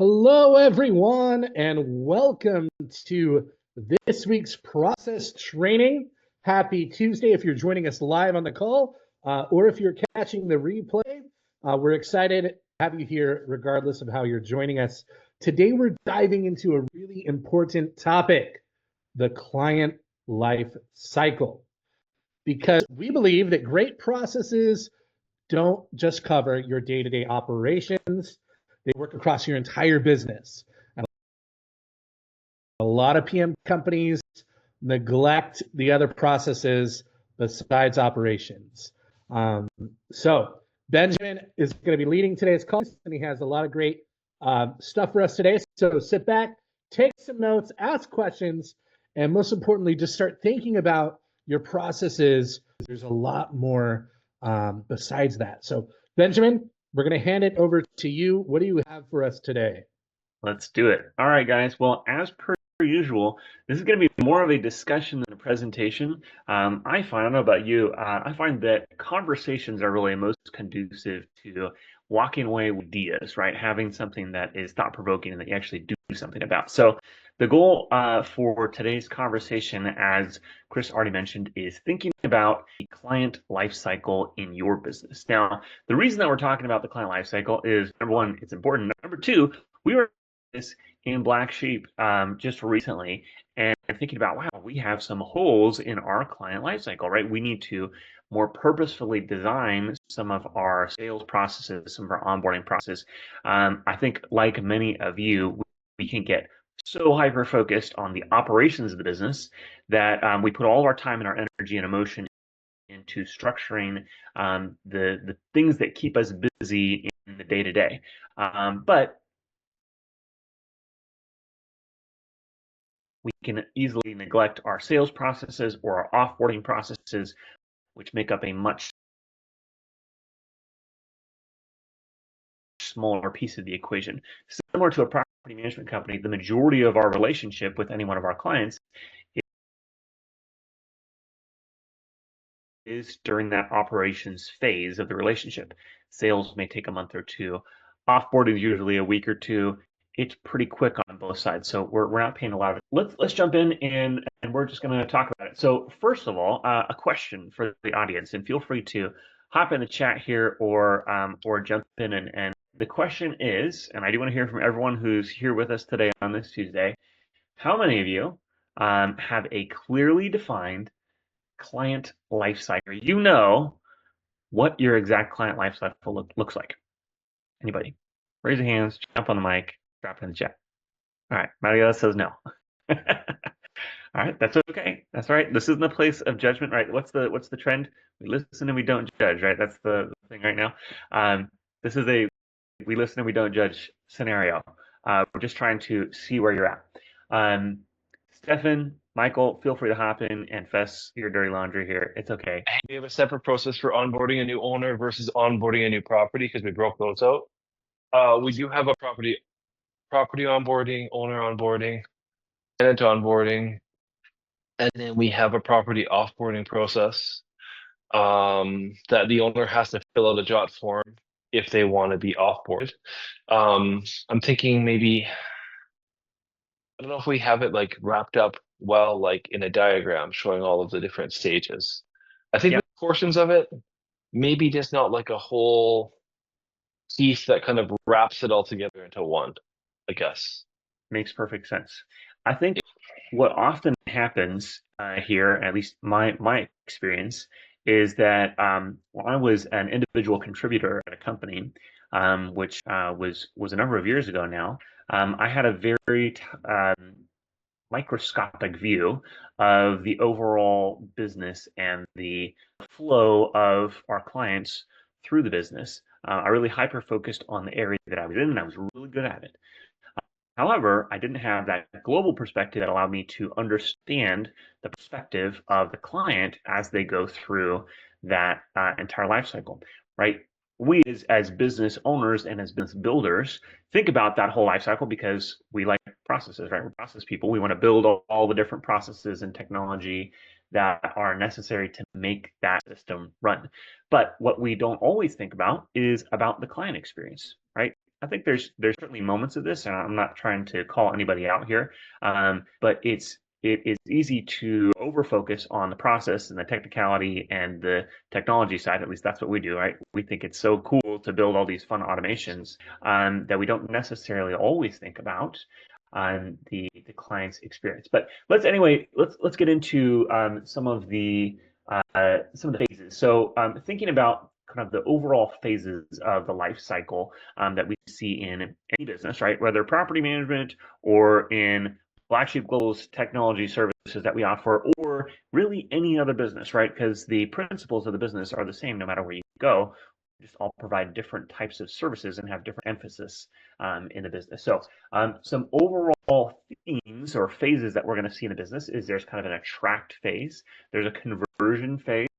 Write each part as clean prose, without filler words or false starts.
Hello, everyone, and welcome to this week's process training. Happy Tuesday if you're joining us live on the call, or if you're catching the replay. We're excited to have you here regardless of how you're joining us. Today, we're diving into a really important topic, the client life cycle, because we believe that great processes don't just cover your day-to-day operations, they work across your entire business. And a lot of PM companies neglect the other processes besides operations. So Benjamin is going to be leading today's call, and he has a lot of great stuff for us today. So sit back, take some notes, ask questions, and most importantly, just start thinking about your processes. There's a lot more besides that. So Benjamin, we're going to hand it over to you. What do you have for us today? Let's do it. All right, guys. Well, as per usual, this is going to be more of a discussion than a presentation. I don't know about you, I find that conversations are really most conducive to walking away with ideas, right? Having something that is thought-provoking and that you actually do something about. So the goal for today's conversation, as Chris already mentioned, is thinking about the client lifecycle in your business. Now, the reason that we're talking about the client lifecycle is, number one, it's important. Number two, we were this in Black Sheep just recently and thinking about, wow, we have some holes in our client lifecycle, right? We need to more purposefully design some of our sales processes, some of our onboarding processes. I think, like many of you, we can get so hyper focused on the operations of the business that we put all of our time and our energy and emotion into structuring the things that keep us busy in the day to day. But we can easily neglect our sales processes or our offboarding processes, which make up a much smaller piece of the equation. Similar to a property management company, the majority of our relationship with any one of our clients is during that operations phase of the relationship. Sales may take a month or two. Offboarding is usually a week or two. It's pretty quick on both sides, so we're not paying a lot of it. Let's jump in and we're just going to talk about it. So first of all, a question for the audience, and feel free to hop in the chat here or jump in. And the question is, and I do want to hear from everyone who's here with us today on this Tuesday, how many of you have a clearly defined client lifecycle? You know what your exact client lifecycle looks like. Anybody? Raise your hands, jump on the mic, drop it in the chat. All right, Maria says no. All right, that's okay. That's right. This isn't a place of judgment, right? What's the trend? We listen and we don't judge, right? That's the thing right now. This is a we listen and we don't judge scenario. We're just trying to see where you're at. Stefan, Michael, feel free to hop in and fess your dirty laundry here. It's okay. We have a separate process for onboarding a new owner versus onboarding a new property because we broke those out. We do have a property onboarding, owner onboarding, tenant onboarding, and then we have a property offboarding process that the owner has to fill out a jot form if they want to be offboarded. I'm thinking maybe, I don't know if we have it like wrapped up well, like in a diagram showing all of the different stages. I think Yep. portions of it, maybe just not like a whole piece that kind of wraps it all together into one, I guess. Makes perfect sense. I think what often happens here, at least my experience, is that when I was an individual contributor at a company, which was a number of years ago now, I had a very microscopic view of the overall business and the flow of our clients through the business. I really hyper focused on the area that I was in, and I was really good at it. However, I didn't have that global perspective that allowed me to understand the perspective of the client as they go through that entire life cycle, right? We as business owners and as business builders think about that whole life cycle because we like processes, right? We're process people. We want to build all the different processes and technology that are necessary to make that system run. But what we don't always think about is about the client experience, right? I think there's certainly moments of this, and I'm not trying to call anybody out here, but it is easy to overfocus on the process and the technicality and the technology side. At least that's what we do, right? We think it's so cool to build all these fun automations that we don't necessarily always think about the client's experience. But let's get into some of the phases. So thinking about kind of the overall phases of the life cycle that we see in any business, right? Whether property management or in Black Sheep Global's technology services that we offer, or really any other business, right? Because the principles of the business are the same no matter where you go. We just all provide different types of services and have different emphasis in the business. So some overall themes or phases that we're going to see in a business is there's kind of an attract phase, there's a conversion phase,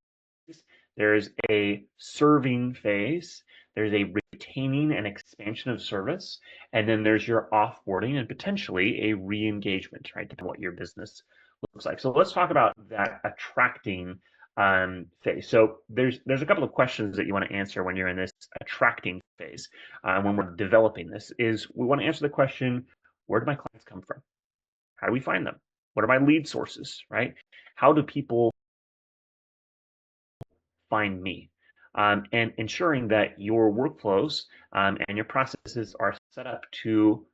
there's a serving phase, there's a retaining and expansion of service, and then there's your offboarding and potentially a re-engagement, right, depending on what your business looks like. So let's talk about that attracting phase. So there's a couple of questions that you want to answer when you're in this attracting phase. When we're developing this, is we want to answer the question, where do my clients come from? How do we find them? What are my lead sources, right? How do people find me? And ensuring that your workflows and your processes are set up to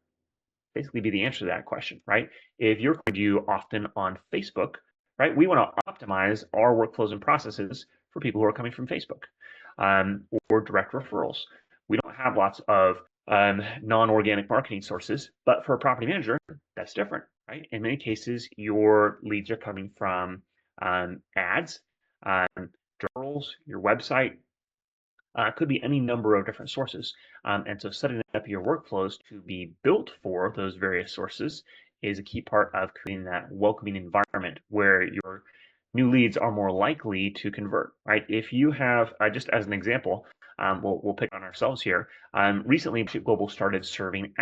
basically be the answer to that question, right? If you're coming to you often on Facebook, right, we want to optimize our workflows and processes for people who are coming from Facebook or direct referrals. We don't have lots of non-organic marketing sources, but for a property manager, that's different, right? In many cases, your leads are coming from ads, referrals, your website, could be any number of different sources. And so setting up your workflows to be built for those various sources is a key part of creating that welcoming environment where your new leads are more likely to convert, right? If you have, just as an example, we'll pick on ourselves here. Recently, Global started serving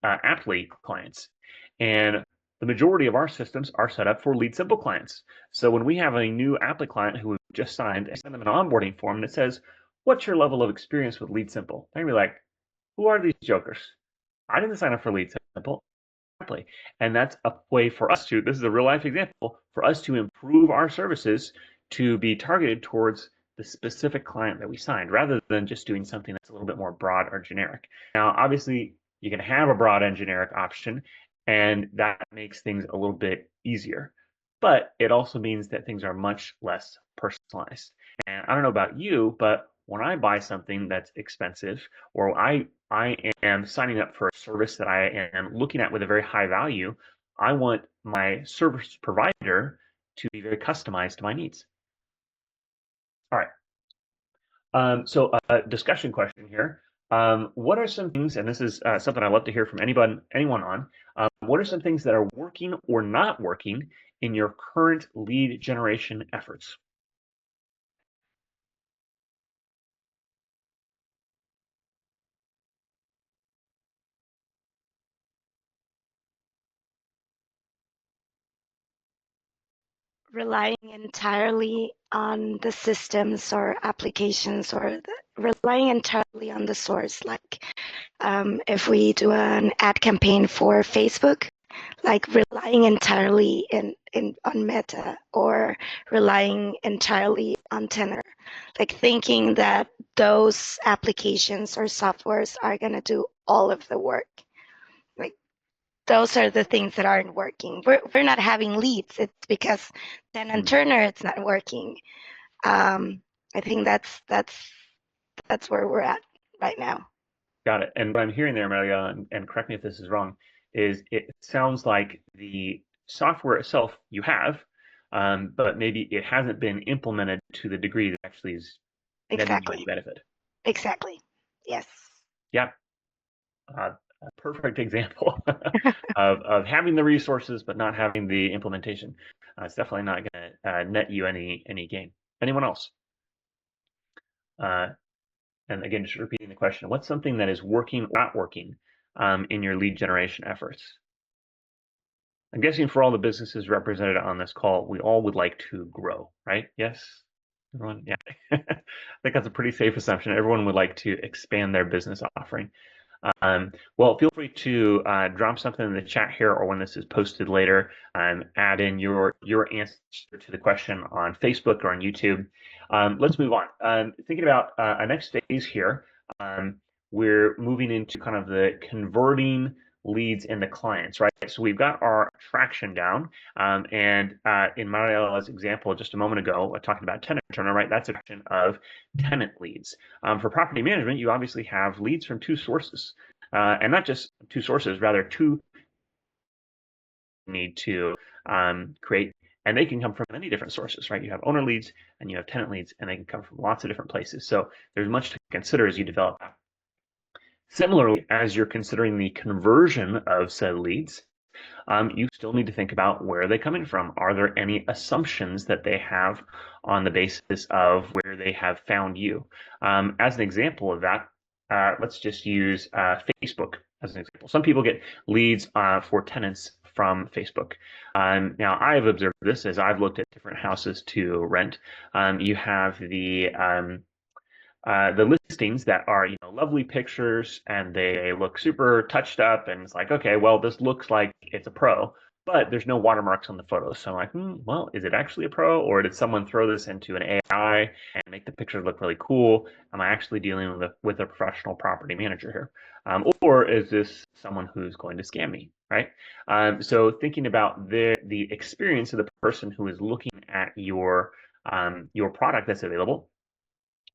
Apply clients. And the majority of our systems are set up for Lead Simple clients. So when we have a new Apply client who we've just signed, I send them an onboarding form that says, what's your level of experience with Lead Simple? They're gonna be like, who are these jokers? I didn't sign up for Lead Simple. And that's a way for us to, this is a real life example, for us to improve our services to be targeted towards the specific client that we signed, rather than just doing something that's a little bit more broad or generic. Now, obviously, you can have a broad and generic option, and that makes things a little bit easier. But it also means that things are much less personalized. And I don't know about you, but when I buy something that's expensive, or I am signing up for a service that I am looking at with a very high value, I want my service provider to be very customized to my needs. All right. So a discussion question here. What are some things, and this is something I'd love to hear from anyone on, what are some things that are working or not working in your current lead generation efforts? Relying entirely on the systems or applications, or relying entirely on the source. Like if we do an ad campaign for Facebook, like relying entirely on Meta, or relying entirely on Tenor, like thinking that those applications or softwares are going to do all of the work. Like those are the things that aren't working. We're not having leads. It's because then on Turner it's not working. I think that's where we're at right now. Got it. And what I'm hearing there, Maria, and correct me if this is wrong, is it sounds like the software itself you have, but maybe it hasn't been implemented to the degree that actually is netting you any benefit. Exactly. Yes. Yeah. A perfect example of having the resources but not having the implementation. It's definitely not going to net you any gain. Anyone else? And again, just repeating the question, what's something that is working or not working in your lead generation efforts? I'm guessing for all the businesses represented on this call, we all would like to grow, right? Yes? Everyone? Yeah. I think that's a pretty safe assumption. Everyone would like to expand their business offering. Well, feel free to drop something in the chat here, or when this is posted later, add in your answer to the question on Facebook or on YouTube. Let's move on. Thinking about a next phase here, we're moving into kind of the converting leads into clients, right? So we've got our attraction down, and in Mariela's example just a moment ago, talking about tenant turnover, right? That's a question of tenant leads. For property management, you obviously have leads from two sources, and not just two sources, rather two need to create, and they can come from many different sources, right? You have owner leads and you have tenant leads, and they can come from lots of different places. So there's much to consider as you develop that. Similarly, as you're considering the conversion of said leads, you still need to think about where are they coming from. Are there any assumptions that they have on the basis of where they have found you? As an example of that, let's just use Facebook as an example. Some people get leads for tenants from Facebook. Now, I've observed this as I've looked at different houses to rent. You have the listings that are, lovely pictures and they look super touched up, and it's like, okay, well, this looks like it's a pro, but there's no watermarks on the photos. So I'm like, well, is it actually a pro, or did someone throw this into an AI and make the pictures look really cool? Am I actually dealing with a professional property manager here? Or is this someone who's going to scam me, right? So thinking about the experience of the person who is looking at your product that's available,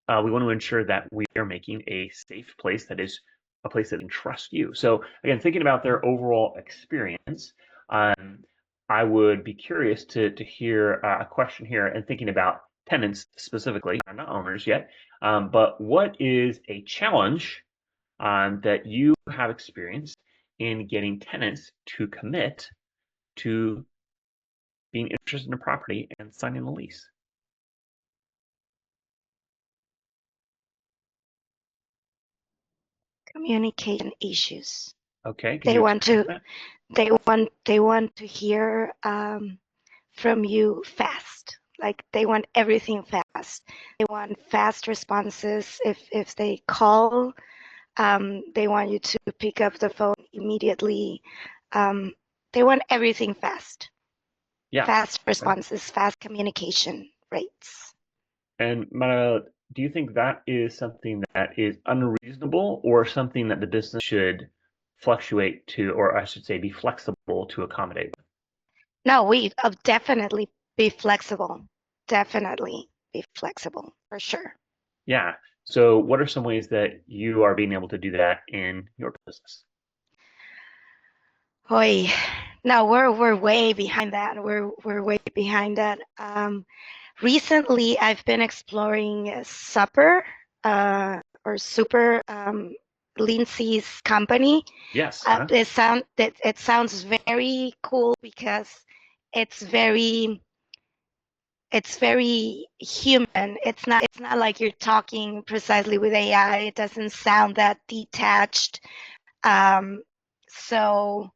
we want to ensure that we are making a safe place that is a place that can trust you. So again, thinking about their overall experience, I would be curious to hear a question here, and thinking about tenants specifically, not owners yet, but what is a challenge that you have experienced in getting tenants to commit to being interested in a property and signing a lease? Communication issues. Okay, can They you want expand to that? they want to hear from you fast. Like they want everything fast. They want fast responses. If they call, they want you to pick up the phone immediately. They want everything fast. Yeah. Fast responses, fast communication rates. And Mara, do you think that is something that is unreasonable, or something that the business should fluctuate to, or I should say, be flexible to accommodate? No, we definitely be flexible. Definitely be flexible for sure. Yeah. So what are some ways that you are being able to do that in your business? Oi, no, we're way behind that. We're way behind that. Recently, I've been exploring Supper or Super Lindsay's company. Yes. It sounds very cool because it's very human. It's not like you're talking precisely with AI. It doesn't sound that detached. So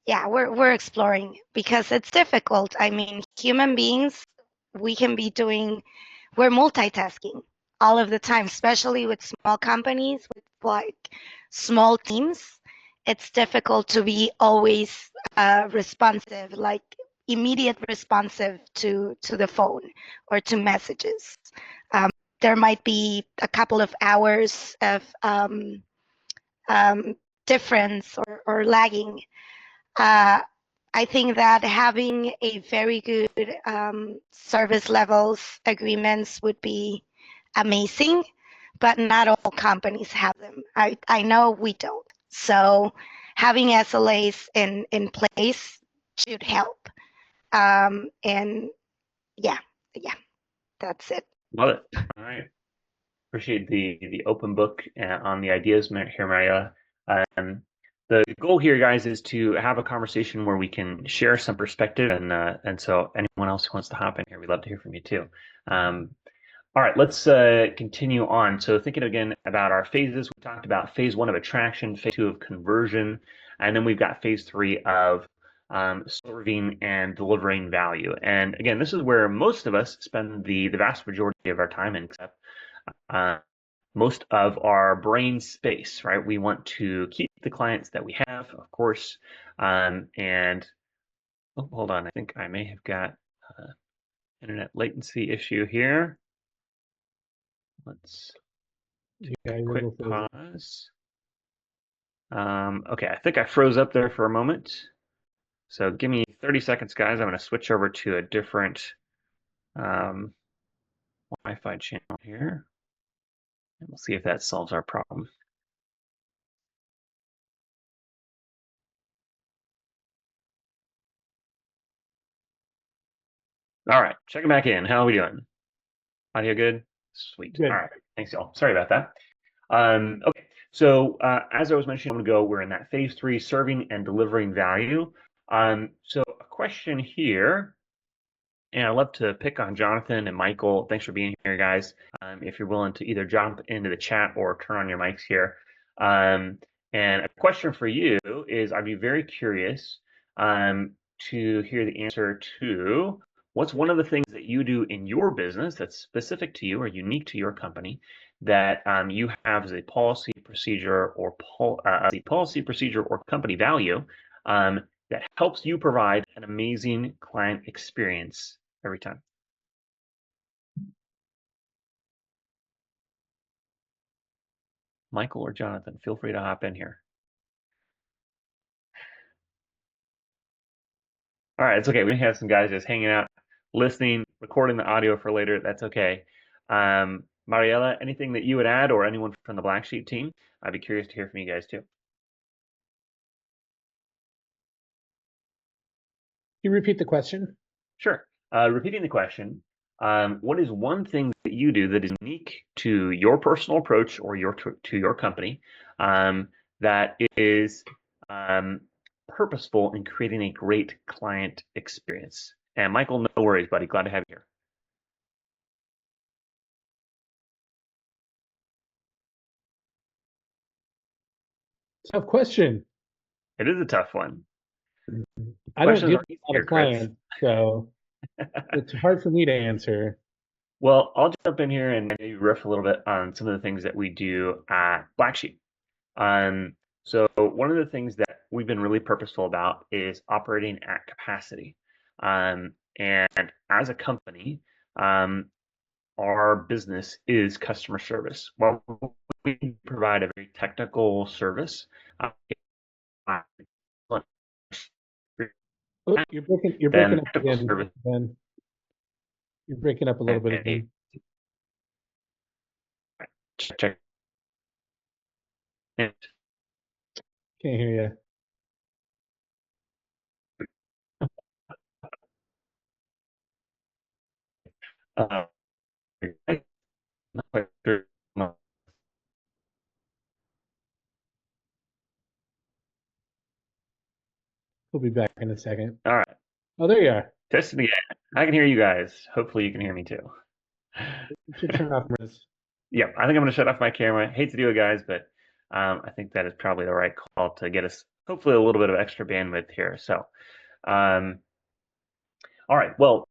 yeah, we're exploring because it's difficult. I mean, human beings, we're multitasking all of the time, especially with small companies, with like small teams. It's difficult to be always responsive, like immediate responsive to the phone or to messages. There might be a couple of hours of difference or lagging. I think that having a very good service levels agreements would be amazing, but not all companies have them. I know we don't. So having SLAs in place should help. And yeah, that's it. Love it. All right. Appreciate the open book on the ideas here, Maria. The goal here, guys, is to have a conversation where we can share some perspective, and so anyone else who wants to hop in here, we'd love to hear from you too. All right, let's continue on. So thinking again about our phases, we talked about phase 1 of attraction, phase 2 of conversion, and then we've got phase 3 of serving and delivering value. And again, this is where most of us spend the vast majority of our time in. most of our brain space, right? We want to keep the clients that we have, of course. And oh, hold on, I think I may have got internet latency issue here. Let's take a quick pause. Okay, I think I froze up there for a moment. So give me 30 seconds, guys. I'm going to switch over to a different Wi-Fi channel here. And we'll see if that solves our problem. All right, checking back in. How are we doing? Audio good? Sweet. Good. All right, thanks, y'all. Sorry about that. Okay, so as I was mentioning a moment ago, we're in that phase 3, serving and delivering value. So a question here, and I'd love to pick on Jonathan and Michael. Thanks for being here, guys. If you're willing to either jump into the chat or turn on your mics here. And a question for you is, I'd be very curious to hear the answer to what's one of the things that you do in your business that's specific to you or unique to your company that you have as a policy, procedure, or company value that helps you provide an amazing client experience every time. Michael or Jonathan, feel free to hop in here. All right, it's okay. We have some guys just hanging out, listening, recording the audio for later. That's okay. Mariella, anything that you would add, or anyone from the Black Sheep team? I'd be curious to hear from you guys too. Can you repeat the question? Sure. Repeating the question, what is one thing that you do that is unique to your personal approach or to your company that is purposeful in creating a great client experience? And Michael, no worries, buddy. Glad to have you here. Tough question. It is a tough one. I don't Questions deal are with a lot of clients, so it's hard for me to answer. Well, I'll jump in here and maybe riff a little bit on some of the things that we do at Black Sheep. So one of the things that we've been really purposeful about is operating at capacity. And as a company, our business is customer service. While we provide a very technical service, Oh, you're breaking up again, Ben. You're breaking up a little bit again. Check. Can't hear Not quite sure. No. We'll be back in a second. All right. Oh, there you are. Testing again. I can hear you guys. Hopefully you can hear me too. You should turn off this. Yeah, I think I'm going to shut off my camera. Hate to do it, guys, but I think that is probably the right call to get us hopefully a little bit of extra bandwidth here. So, all right. Well,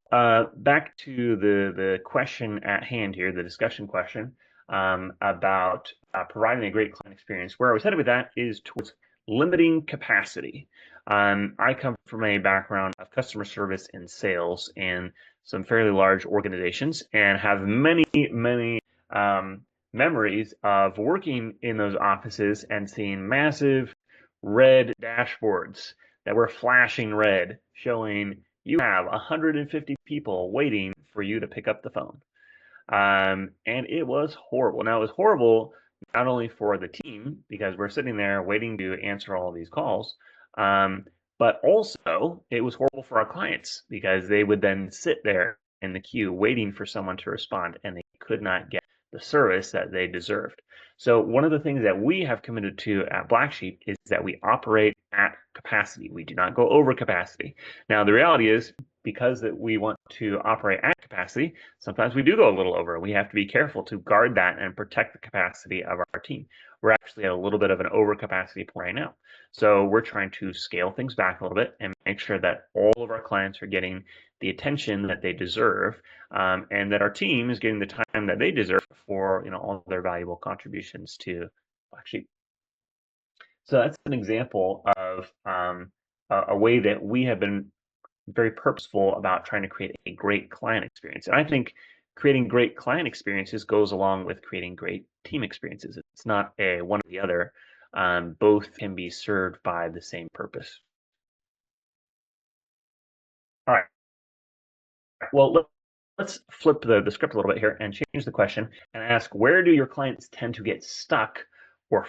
back to the question at hand here, the discussion question about providing a great client experience. Where I was headed with that is towards limiting capacity. I come from a background of customer service and sales in some fairly large organizations and have many memories of working in those offices and seeing massive red dashboards that were flashing red showing you have 150 people waiting for you to pick up the phone. And it was horrible. Now, it was horrible not only for the team, because we're sitting there waiting to answer all these calls, but also it was horrible for our clients because they would then sit there in the queue waiting for someone to respond, and they could not get the service that they deserved. So one of the things that we have committed to at Black Sheep is that we operate at capacity. We do not go over capacity. Now, the reality is, because that we want to operate at capacity, sometimes we do go a little over. We have to be careful to guard that and protect the capacity of our team. We're actually at a little bit of an overcapacity point right now. So we're trying to scale things back a little bit and make sure that all of our clients are getting the attention that they deserve, and that our team is getting the time that they deserve for all their valuable contributions to actually. So that's an example of a way that we have been very purposeful about trying to create a great client experience. And I think creating great client experiences goes along with creating great team experiences. It's not a one or the other. Both can be served by the same purpose. All right. Well, let's flip the script a little bit here and change the question and ask, where do your clients tend to get stuck or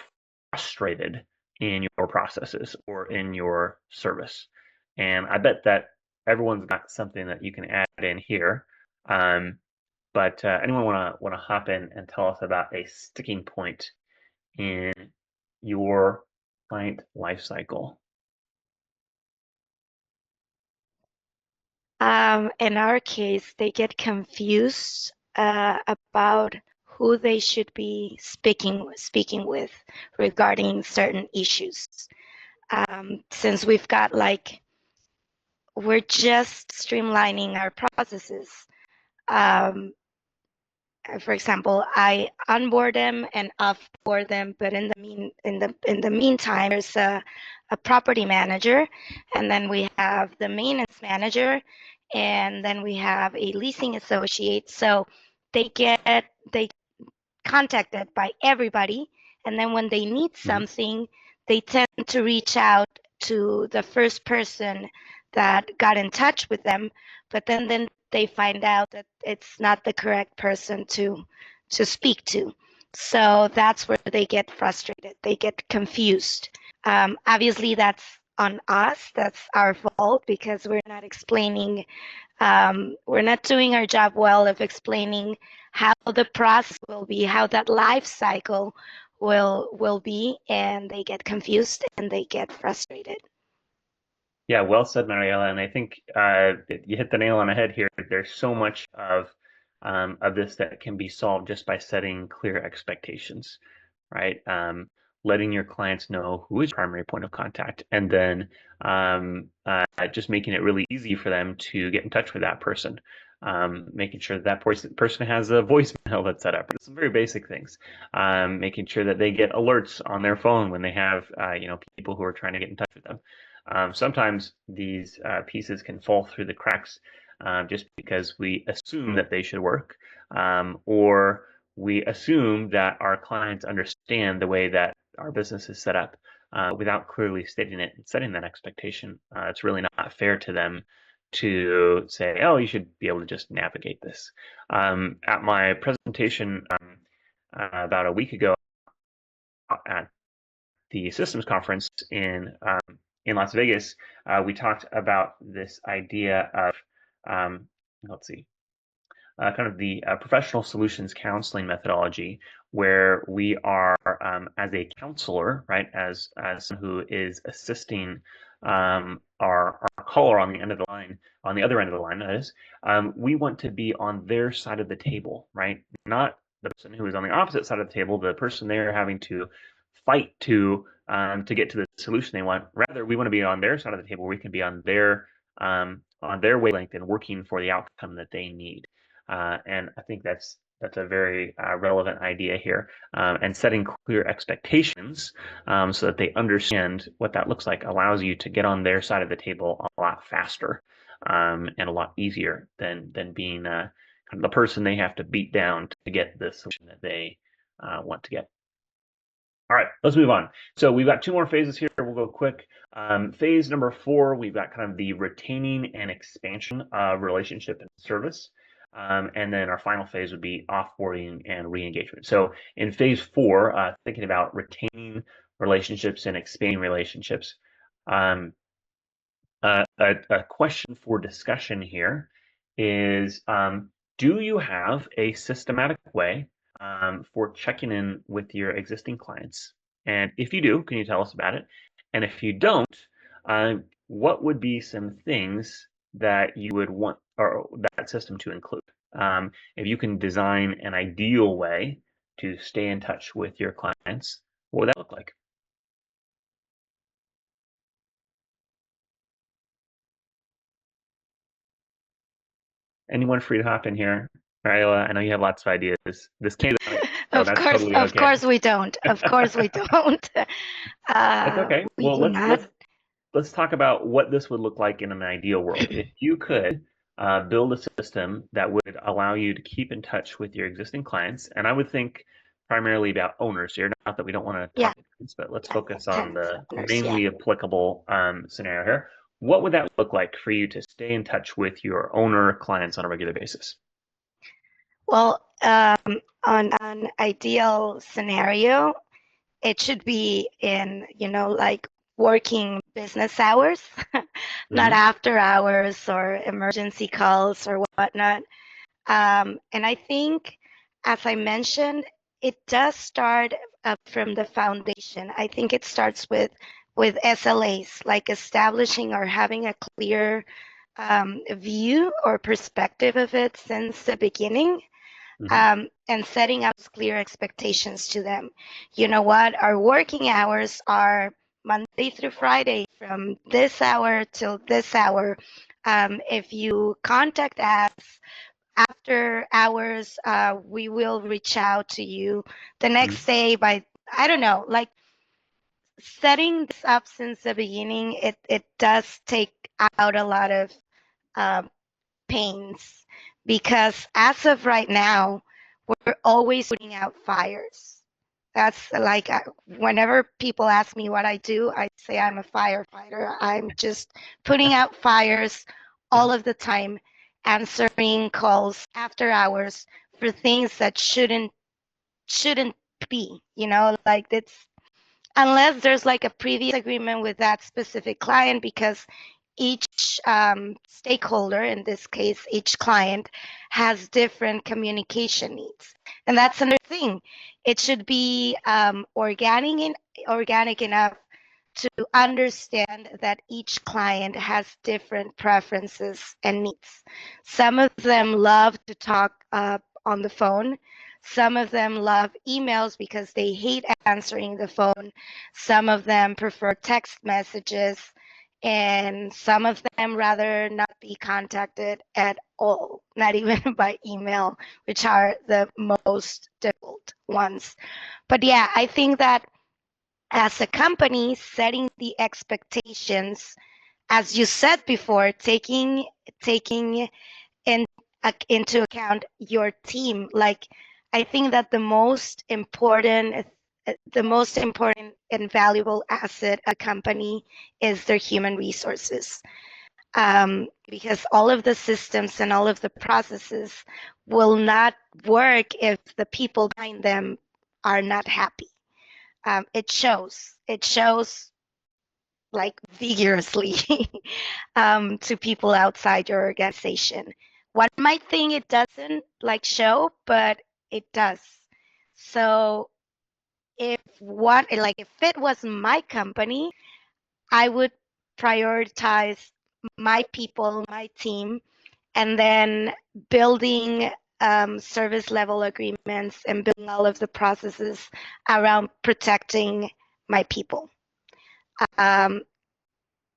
frustrated in your processes or in your service? And I bet that everyone's got something that you can add in here. But anyone want to hop in and tell us about a sticking point in your client lifecycle? In our case, they get confused about who they should be speaking with regarding certain issues. Since we've got we're just streamlining our processes. For example, I onboard them and offboard them, but in the meantime, there's a property manager, and then we have the maintenance manager, and then we have a leasing associate. So they get contacted by everybody, and then when they need something, they tend to reach out to the first person that got in touch with them, but then they find out that it's not the correct person to speak to. So that's where they get frustrated, they get confused. Obviously that's on us, that's our fault, because we're not explaining, we're not doing our job well of explaining how the process will be, how that life cycle will be, and they get confused and they get frustrated. Yeah, well said, Mariela. And I think you hit the nail on the head here. There's so much of this that can be solved just by setting clear expectations, right? Letting your clients know who is your primary point of contact, and then just making it really easy for them to get in touch with that person. Making sure that person has a voicemail that's set up. Some very basic things. Making sure that they get alerts on their phone when they have people who are trying to get in touch with them. Sometimes these pieces can fall through the cracks just because we assume that they should work, or we assume that our clients understand the way that our business is set up without clearly stating it and setting that expectation. It's really not fair to them to say, oh, you should be able to just navigate this. At my presentation about a week ago at the systems conference in Las Vegas, we talked about this idea of, let's see, kind of the professional solutions counseling methodology, where we are, as a counselor, right, as someone who is assisting our caller on the end of the line, on the other end of the line, that is, we want to be on their side of the table, right? Not the person who is on the opposite side of the table, the person they're having to fight to get to the solution they want. Rather, we want to be on their side of the table, where we can be on their wavelength and working for the outcome that they need. And I think that's a very relevant idea here. And setting clear expectations so that they understand what that looks like allows you to get on their side of the table a lot faster and a lot easier than being kind of the person they have to beat down to get the solution that they want to get. All right, let's move on. So we've got two more phases here. We'll go quick. Phase number 4, we've got kind of the retaining and expansion of relationship and service. And then our final phase would be offboarding and re-engagement. So in phase 4, thinking about retaining relationships and expanding relationships, a question for discussion here is, do you have a systematic way for checking in with your existing clients? And if you do, can you tell us about it? And if you don't, what would be some things that you would want or that system to include? If you can design an ideal way to stay in touch with your clients, what would that look like? Anyone free to hop in here? Raila, I know you have lots of ideas. This can't be so that's totally Of okay. course we don't. Of course we don't. That's okay. We Well, do not. let's talk about what this would look like in an ideal world. If you could build a system that would allow you to keep in touch with your existing clients, and I would think primarily about owners here. Not that we don't want to Yeah. talk to clients, but let's Yeah, focus on tenants, the owners, mainly applicable scenario here. What would that look like for you to stay in touch with your owner clients on a regular basis? Well, on an ideal scenario, it should be in, like working business hours, not after hours or emergency calls or whatnot. And I think, as I mentioned, it does start up from the foundation. I think it starts with SLAs, like establishing or having a clear view or perspective of it since the beginning, and setting out clear expectations to them. You know what? Our working hours are Monday through Friday from this hour till this hour. If you contact us after hours, we will reach out to you the next day by, I don't know, like setting this up since the beginning. It does take out a lot of pains, because as of right now, we're always putting out fires. That's like, whenever people ask me what I do, I say I'm a firefighter. I'm just putting out fires all of the time, answering calls after hours for things that shouldn't be, like it's, unless there's like a previous agreement with that specific client, because each stakeholder, in this case, each client, has different communication needs. And that's another thing. It should be organic enough to understand that each client has different preferences and needs. Some of them love to talk on the phone. Some of them love emails because they hate answering the phone. Some of them prefer text messages, and some of them rather not be contacted at all, not even by email, which are the most difficult ones. But yeah, I think that as a company, setting the expectations, as you said before, taking in, into account your team. Like, I think that the most important and valuable asset a company is their human resources, because all of the systems and all of the processes will not work if the people behind them are not happy. It shows like vigorously to people outside your organization. One might think it doesn't like show, but it does. So if it was my company, I would prioritize my people, my team, and then building service level agreements and building all of the processes around protecting my people.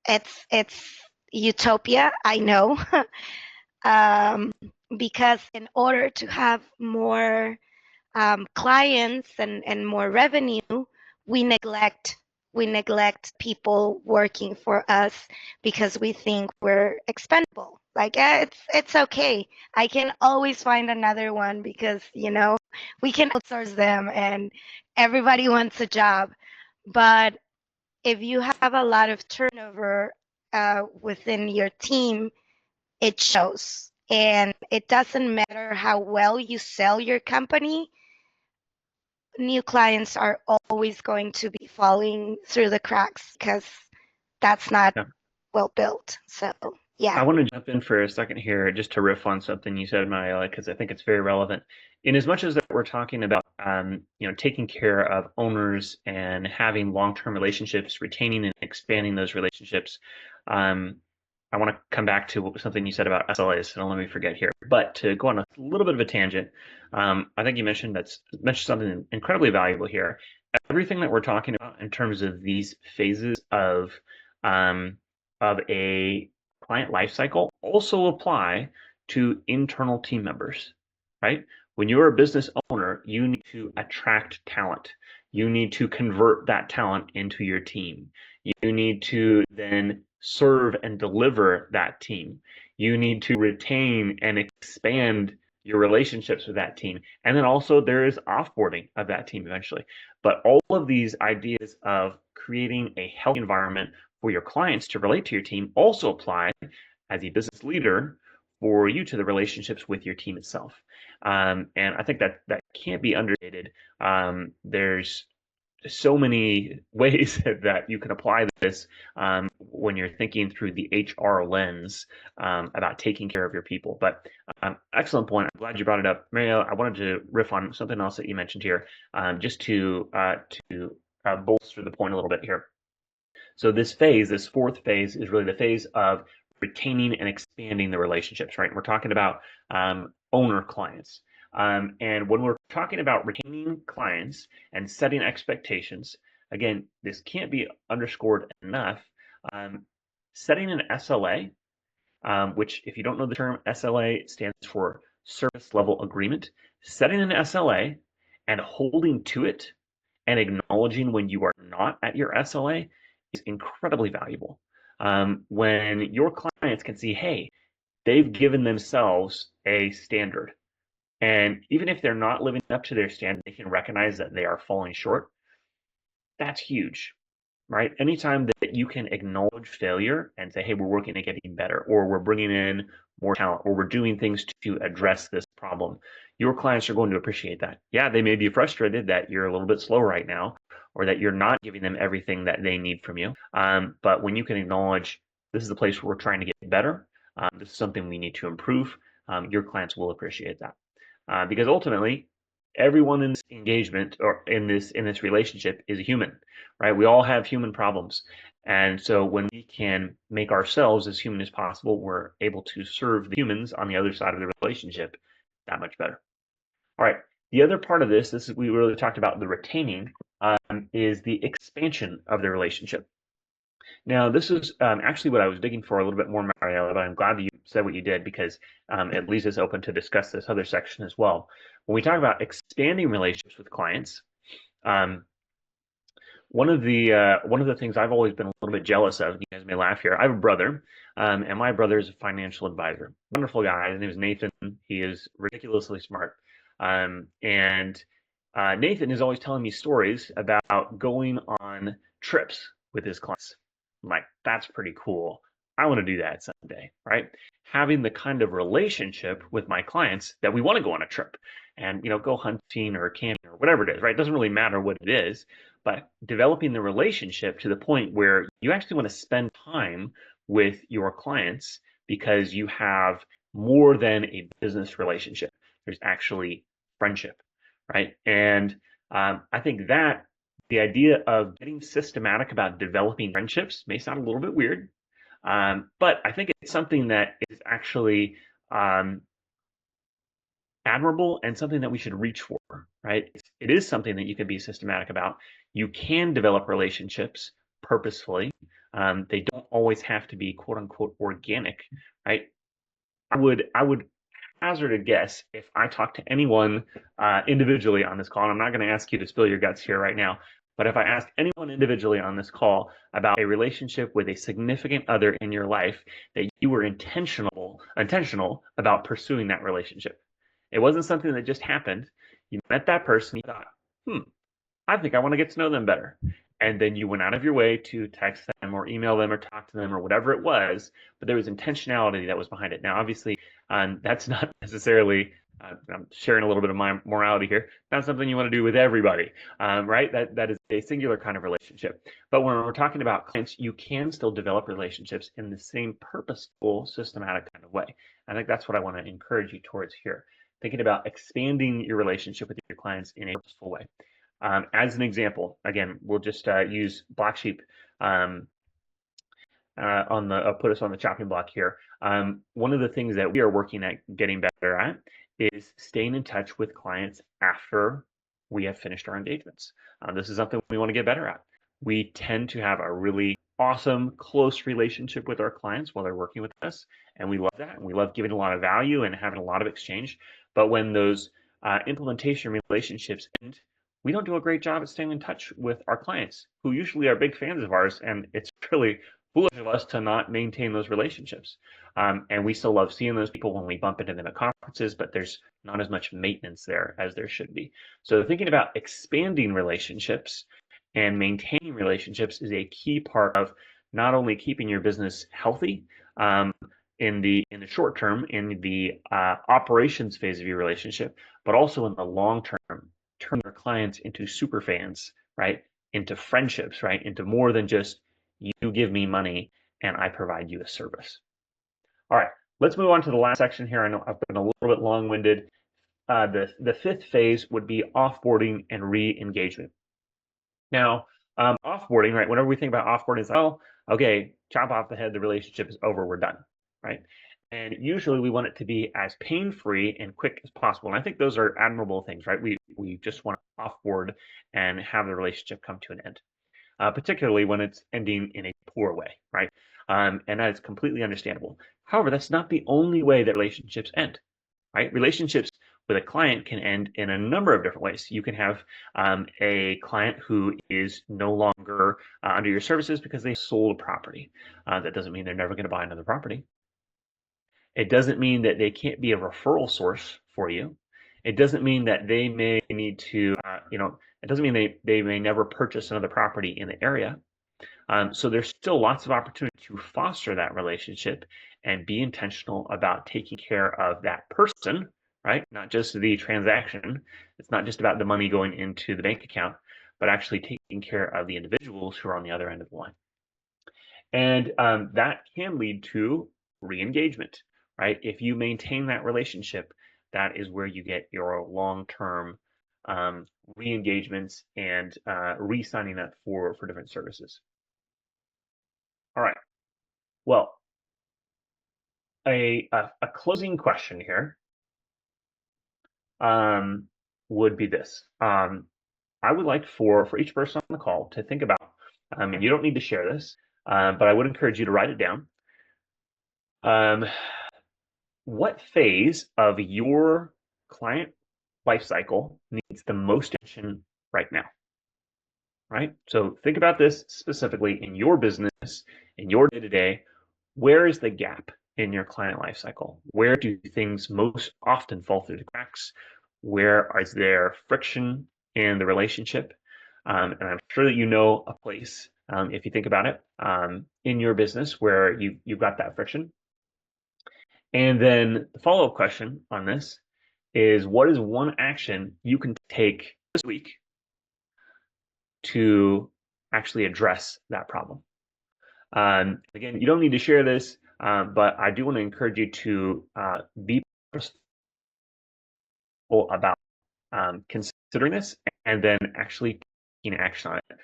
It's utopia, I know, because in order to have more clients and more revenue, we neglect people working for us because we think we're expendable. Like, it's okay. I can always find another one, because we can outsource them and everybody wants a job. But if you have a lot of turnover within your team, it shows. And it doesn't matter how well you sell your company, new clients are always going to be falling through the cracks because that's not well built. So I Yeah. want to jump in for a second here just to riff on something you said, Mariela, because I think it's very relevant. In as much as that we're talking about, taking care of owners and having long-term relationships, retaining and expanding those relationships, I want to come back to something you said about SLAs, so don't let me forget here. But to go on a little bit of a tangent, I think you mentioned something incredibly valuable here. Everything that we're talking about in terms of these phases of a client lifecycle also apply to internal team members, right? When you're a business owner, you need to attract talent. You need to convert that talent into your team. You need to then serve and deliver that team. You need to retain and expand your relationships with that team. And then also there is offboarding of that team eventually. But all of these ideas of creating a healthy environment for your clients to relate to your team also apply as a business leader for you to the relationships with your team itself. And I think that can't be understated. There's so many ways that you can apply this when you're thinking through the HR lens about taking care of your people. But excellent point. I'm glad you brought it up, Mario. I wanted to riff on something else that you mentioned here, just to bolster the point a little bit here. So this fourth phase, is really the phase of retaining and expanding the relationships, right? We're talking about owner clients. And when we're talking about retaining clients and setting expectations, again, this can't be underscored enough. Setting an SLA, which if you don't know the term, SLA stands for service level agreement. Setting an SLA and holding to it and acknowledging when you are not at your SLA is incredibly valuable. When your clients can see, hey, they've given themselves a standard, and even if they're not living up to their standard, they can recognize that they are falling short. That's huge, right? Anytime that you can acknowledge failure and say, hey, we're working at getting better, or we're bringing in more talent, or we're doing things to address this problem, your clients are going to appreciate that. Yeah, they may be frustrated that you're a little bit slow right now, or that you're not giving them everything that they need from you. But when you can acknowledge this is the place where we're trying to get better, this is something we need to improve, your clients will appreciate that. Because ultimately, everyone in this engagement or in this relationship is a human, right? We all have human problems. And so when we can make ourselves as human as possible, we're able to serve the humans on the other side of the relationship that much better. All right. The other part of this is we really talked about the retaining, is the expansion of the relationship. Now, this is actually what I was digging for a little bit more, Mariella, but I'm glad that you said what you did, because it leaves us open to discuss this other section as well. When we talk about expanding relationships with clients, one of the things I've always been a little bit jealous of, you guys may laugh here, I have a brother, and my brother is a financial advisor. Wonderful guy. His name is Nathan. He is ridiculously smart. And Nathan is always telling me stories about going on trips with his clients. I'm like, that's pretty cool. I want to do that someday, right? Having the kind of relationship with my clients that we want to go on a trip and, go hunting or camping or whatever it is, right? It doesn't really matter what it is, but developing the relationship to the point where you actually want to spend time with your clients because you have more than a business relationship. There's actually friendship, right? And I think that the idea of getting systematic about developing friendships may sound a little bit weird, but I think it's something that is actually admirable and something that we should reach for, right? It is something that you can be systematic about. You can develop relationships purposefully. They don't always have to be quote unquote organic, right? I would hazard a guess if I talk to anyone individually on this call, and I'm not going to ask you to spill your guts here right now, but if I asked anyone individually on this call about a relationship with a significant other in your life, that you were intentional about pursuing that relationship. It wasn't something that just happened. You met that person, you thought, I think I want to get to know them better. And then you went out of your way to text them or email them or talk to them or whatever it was, but there was intentionality that was behind it. Now, obviously, that's not necessarily I'm sharing a little bit of my morality here. Not something you want to do with everybody, right? That is a singular kind of relationship. But when we're talking about clients, you can still develop relationships in the same purposeful, systematic kind of way. I think that's what I want to encourage you towards here. Thinking about expanding your relationship with your clients in a purposeful way. As an example, again, we'll just use Black Sheep put us on the chopping block here. One of the things that we are working at getting better at is staying in touch with clients after we have finished our engagements. This is something we want to get better at. We tend to have a really awesome, close relationship with our clients while they're working with us, and we love that. And we love giving a lot of value and having a lot of exchange. But when those implementation relationships end, we don't do a great job at staying in touch with our clients, who usually are big fans of ours, and it's really foolish of us to not maintain those relationships. And we still love seeing those people when we bump into them at conferences, but there's not as much maintenance there as there should be. So thinking about expanding relationships and maintaining relationships is a key part of not only keeping your business healthy in the short term, in the operations phase of your relationship, but also in the long term, turn your clients into super fans, right? Into friendships, right? Into more than just you give me money and I provide you a service. All right, let's move on to the last section here. I know I've been a little bit long-winded. The fifth phase would be offboarding and re-engagement. Now, offboarding, right? Whenever we think about offboarding, it's like, oh, okay, chop off the head, the relationship is over, we're done, right? And usually we want it to be as pain-free and quick as possible. And I think those are admirable things, right? We just want to offboard and have the relationship come to an end. Particularly when it's ending in a poor way, right? And that is completely understandable. However, that's not the only way that relationships end, right? Relationships with a client can end in a number of different ways. You can have a client who is no longer under your services because they sold a property. That doesn't mean they're never going to buy another property. It doesn't mean that they can't be a referral source for you. It doesn't mean that they may need to, it doesn't mean they may never purchase another property in the area. So there's still lots of opportunity to foster that relationship and be intentional about taking care of that person, right? Not just the transaction. It's not just about the money going into the bank account, but actually taking care of the individuals who are on the other end of the line. And that can lead to re-engagement, right? If you maintain that relationship, that is where you get your long-term re-engagements and re-signing up for different services. All right. Well, a closing question here would be this. I would like for each person on the call to think about, and you don't need to share this, but I would encourage you to write it down. What phase of your client lifecycle needs the most attention right now? Right? So think about this specifically in your business, in your day-to-day. Where is the gap in your client lifecycle? Where do things most often fall through the cracks? Where is there friction in the relationship? And I'm sure that you know a place, if you think about it, in your business where you've got that friction. And then the follow-up question on this is, what is one action you can take this week to actually address that problem? Again, you don't need to share this, but I do want to encourage you to be purposeful about considering this and then actually taking action on it.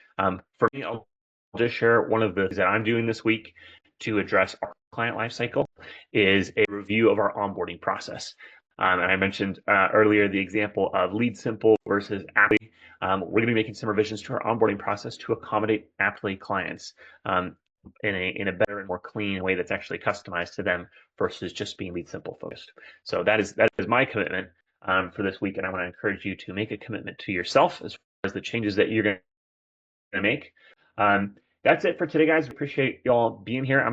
For me, I'll just share one of the things that I'm doing this week to address our client lifecycle is a review of our onboarding process. And I mentioned earlier the example of Lead Simple versus Aptly. We're going to be making some revisions to our onboarding process to accommodate Aptly clients in a better and more clean way that's actually customized to them versus just being Lead Simple focused. So that is my commitment for this week, and I want to encourage you to make a commitment to yourself as far as the changes that you're going to make. That's it for today, guys. Appreciate y'all being here.